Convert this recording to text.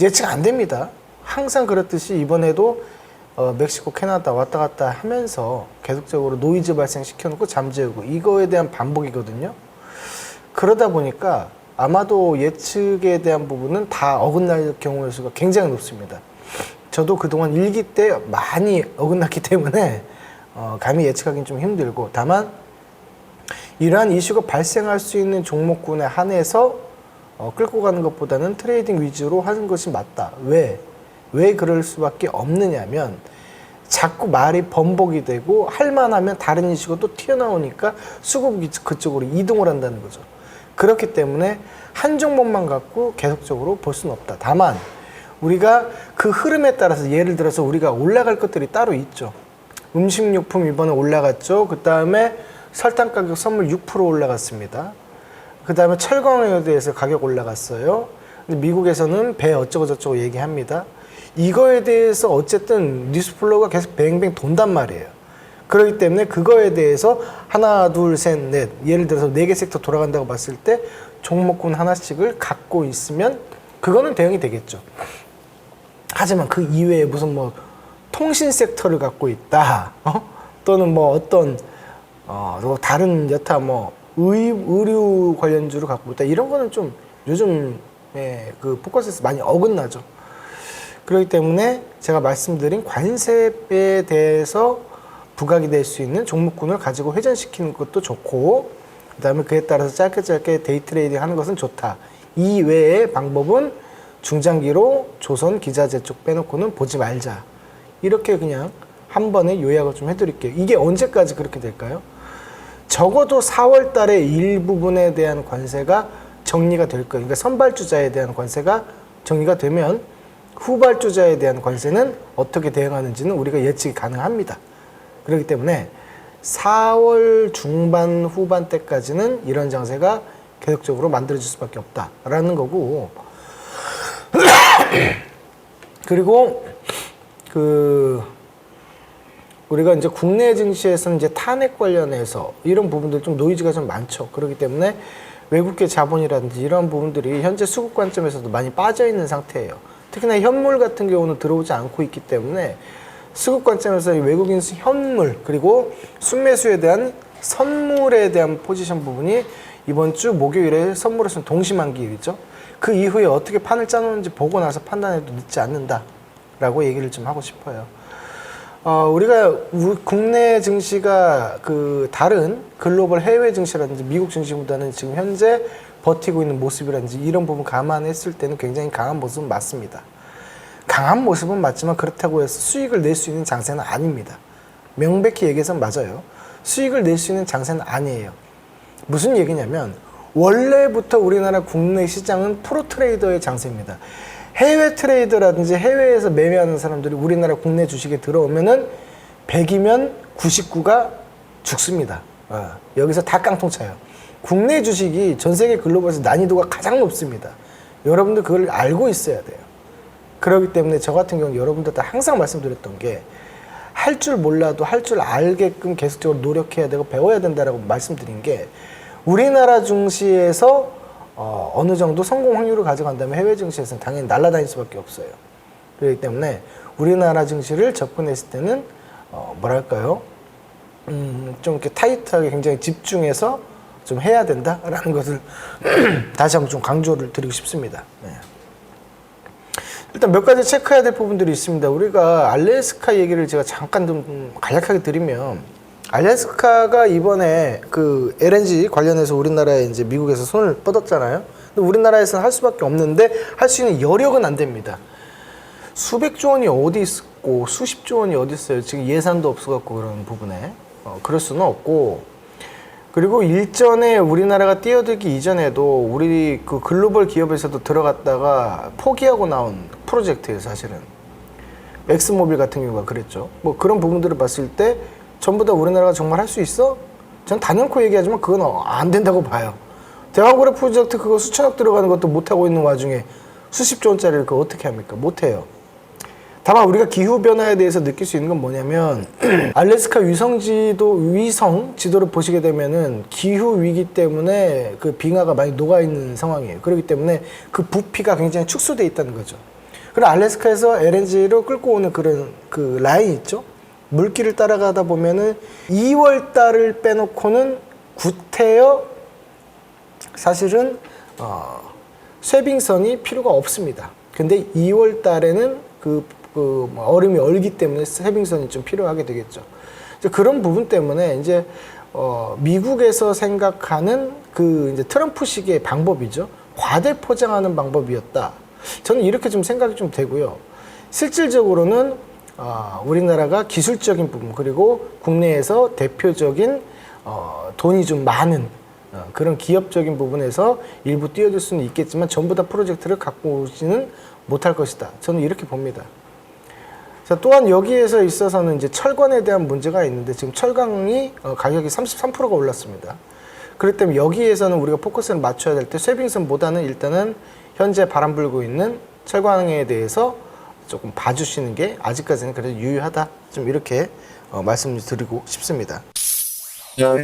예측 안 됩니다. 항상 그렇듯이 이번에도 멕시코, 캐나다 왔다 갔다 하면서 계속적으로 노이즈 발생시켜놓고 잠재우고 이거에 대한 반복이거든요. 그러다 보니까 아마도 예측에 대한 부분은 다 어긋날 경우의 수가 굉장히 높습니다. 저도 그동안 일기 때 많이 어긋났기 때문에 감히 예측하기는 좀 힘들고, 다만 이러한 이슈가 발생할 수 있는 종목군에 한해서 끌고 가는 것보다는 트레이딩 위주로 하는 것이 맞다. 왜 그럴 수밖에 없느냐면 자꾸 말이 번복이 되고 할만하면 다른 이슈가 또 튀어나오니까 수급이 그쪽으로 이동을 한다는 거죠. 그렇기 때문에 한 종목만 갖고 계속적으로 볼 수는 없다. 다만 우리가 그 흐름에 따라서 예를 들어서 우리가 올라갈 것들이 따로 있죠. 음식료품 이번에 올라갔죠. 그 다음에 설탕 가격 선물 6% 올라갔습니다. 그 다음에 철강에 대해서 가격 올라갔어요. 근데 미국에서는 배 어쩌고 저쩌고 얘기합니다. 이거에 대해서 어쨌든 뉴스플로우가 계속 뱅뱅 돈단 말이에요. 그렇기 때문에 그거에 대해서 하나, 둘, 셋, 넷, 예를 들어서 4개 섹터 돌아간다고 봤을 때 종목군 하나씩을 갖고 있으면 그거는 대응이 되겠죠. 하지만 그 이외에 무슨 뭐 통신 섹터를 갖고 있다, 또는 뭐 어떤 다른 여타 뭐 의류 관련주를 갖고 있다, 이런 거는 좀 요즘에 그 포커스에서 많이 어긋나죠. 그렇기 때문에 제가 말씀드린 관세에 대해서 부각이 될 수 있는 종목군을 가지고 회전시키는 것도 좋고, 그 다음에 그에 따라서 짧게 데이 트레이딩 하는 것은 좋다. 이 외의 방법은 중장기로 조선 기자재 쪽 빼놓고는 보지 말자. 이렇게 그냥 한 번에 요약을 좀 해드릴게요. 이게 언제까지 그렇게 될까요? 적어도 4월 달에 일부분에 대한 관세가 정리가 될 거예요. 그러니까 선발주자에 대한 관세가 정리가 되면 후발주자에 대한 관세는 어떻게 대응하는지는 우리가 예측이 가능합니다. 그렇기 때문에 4월 중반 후반 때까지는 이런 장세가 계속적으로 만들어질 수밖에 없다라는 거고, 그리고 우리가 이제 국내 증시에서는 이제 탄핵 관련해서 이런 부분들 좀 노이즈가 좀 많죠. 그렇기 때문에 외국계 자본이라든지 이런 부분들이 현재 수급 관점에서도 많이 빠져 있는 상태예요. 특히나 현물 같은 경우는 들어오지 않고 있기 때문에 수급 관점에서 외국인 현물 그리고 순매수에 대한 선물에 대한 포지션 부분이 이번 주 목요일에 선물에서는 동시만기일이죠. 그 이후에 어떻게 판을 짜놓는지 보고 나서 판단해도 늦지 않는다라고 얘기를 좀 하고 싶어요. 우리가 국내 증시가 그 다른 글로벌 해외 증시라든지 미국 증시보다는 지금 현재 버티고 있는 모습이라든지 이런 부분 감안했을 때는 굉장히 강한 모습은 맞습니다. 강한 모습은 맞지만 그렇다고 해서 수익을 낼 수 있는 장세는 아닙니다. 명백히 얘기해서는 맞아요. 수익을 낼 수 있는 장세는 아니에요. 무슨 얘기냐면 원래부터 우리나라 국내 시장은 프로 트레이더의 장세입니다. 해외 트레이더라든지 해외에서 매매하는 사람들이 우리나라 국내 주식에 들어오면은 100이면 99가 죽습니다. 여기서 다 깡통 차요. 국내 주식이 전 세계 글로벌에서 난이도가 가장 높습니다. 여러분들 그걸 알고 있어야 돼요. 그렇기 때문에 저 같은 경우 여러분들한테 항상 말씀드렸던 게 할 줄 몰라도 할 줄 알게끔 계속적으로 노력해야 되고 배워야 된다라고 말씀드린 게, 우리나라 증시에서 어느 정도 성공 확률을 가져간다면 해외 증시에서는 당연히 날아다닐 수밖에 없어요. 그렇기 때문에 우리나라 증시를 접근했을 때는 뭐랄까요, 좀 이렇게 타이트하게 굉장히 집중해서 좀 해야 된다라는 것을 다시 한번 좀 강조를 드리고 싶습니다. 네. 일단 몇 가지 체크해야 될 부분들이 있습니다. 우리가 알래스카 얘기를 제가 잠깐 좀 간략하게 드리면, 알래스카가 이번에 그 LNG 관련해서 우리나라에 이제 미국에서 손을 뻗었잖아요. 근데 우리나라에서는 할 수밖에 없는데 할 수 있는 여력은 안 됩니다. 수백조 원이 어디 있고 수십조 원이 어디 있어요. 지금 예산도 없어갖고 그런 부분에 그럴 수는 없고, 그리고 일전에 우리나라가 뛰어들기 이전에도 우리 그 글로벌 기업에서도 들어갔다가 포기하고 나온 프로젝트예요. 사실은 엑스모빌 같은 경우가 그랬죠. 뭐 그런 부분들을 봤을 때 전부 다 우리나라가 정말 할 수 있어? 전 단연코 얘기하지만 그건 안 된다고 봐요. 대왕고래 프로젝트 그거 수천억 들어가는 것도 못하고 있는 와중에 수십조 원짜리를 그거 어떻게 합니까? 못해요. 다만 우리가 기후변화에 대해서 느낄 수 있는 건 뭐냐면 알래스카 위성 지도를 보시게 되면은 기후 위기 때문에 그 빙하가 많이 녹아있는 상황이에요. 그렇기 때문에 그 부피가 굉장히 축소되어 있다는 거죠. 그리고 알래스카에서 LNG로 끌고 오는 그런 그 라인이 있죠. 물길을 따라가다 보면은 2월 달을 빼놓고는 구태여 사실은 쇄빙선이 필요가 없습니다. 근데 2월 달에는 얼음이 얼기 때문에 쇄빙선이 좀 필요하게 되겠죠. 이제 그런 부분 때문에 이제 미국에서 생각하는 그 이제 트럼프식의 방법이죠. 과대 포장하는 방법이었다. 저는 이렇게 좀 생각이 좀 되고요. 실질적으로는 우리나라가 기술적인 부분 그리고 국내에서 대표적인 돈이 좀 많은 그런 기업적인 부분에서 일부 뛰어들 수는 있겠지만 전부 다 프로젝트를 갖고 오지는 못할 것이다. 저는 이렇게 봅니다. 자, 또한 여기에서 있어서는 이제 철관에 대한 문제가 있는데 지금 철강이 가격이 33%가 올랐습니다. 그렇기 때문에 여기에서는 우리가 포커스를 맞춰야 될 때 쇄빙선보다는 일단은 현재 바람 불고 있는 철강에 대해서 조금 봐주시는 게 아직까지는 그래도 유효하다. 좀 이렇게 말씀을 드리고 싶습니다. 네,